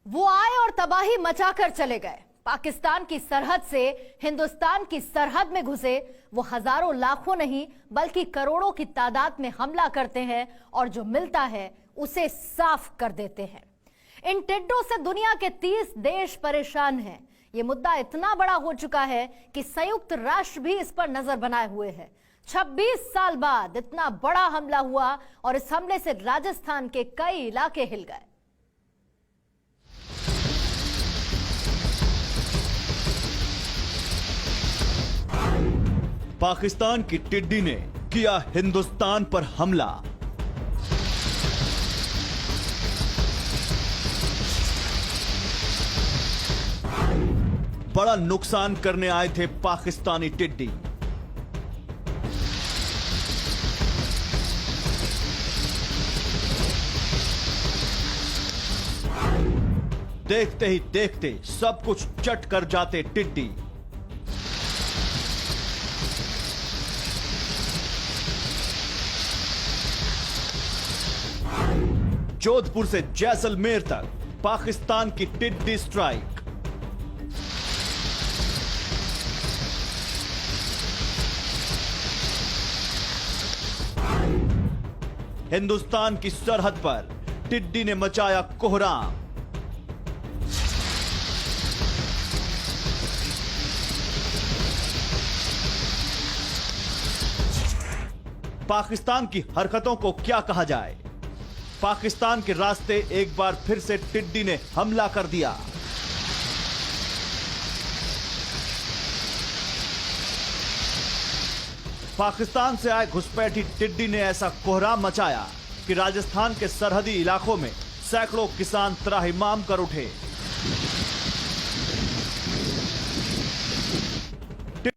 वो आए और तबाही मचाकर चले गए। पाकिस्तान की सरहद से हिंदुस्तान की सरहद में घुसे वो हजारों लाखों नहीं बल्कि करोड़ों की तादाद में हमला करते हैं और जो मिलता है उसे साफ कर देते हैं। इन टिड्डों से दुनिया के 30 देश परेशान हैं। ये मुद्दा इतना बड़ा हो चुका है कि संयुक्त राष्ट्र भी इस पर नजर बनाए हुए है। 26 साल बाद इतना बड़ा हमला हुआ और इस हमले से राजस्थान के कई इलाके हिल गए। पाकिस्तान की टिड्डी ने किया हिंदुस्तान पर हमला। बड़ा नुकसान करने आए थे पाकिस्तानी टिड्डी। देखते ही देखते सब कुछ चट कर जाते टिड्डी। जोधपुर से जैसलमेर तक पाकिस्तान की टिड्डी स्ट्राइक। हिंदुस्तान की सरहद पर टिड्डी ने मचाया कोहराम। पाकिस्तान की हरकतों को क्या कहा जाए। पाकिस्तान के रास्ते एक बार फिर से टिड्डी ने हमला कर दिया। पाकिस्तान से आए घुसपैठी टिड्डी ने ऐसा कोहराम मचाया कि राजस्थान के सरहदी इलाकों में सैकड़ों किसान त्राहिमाम कर उठे।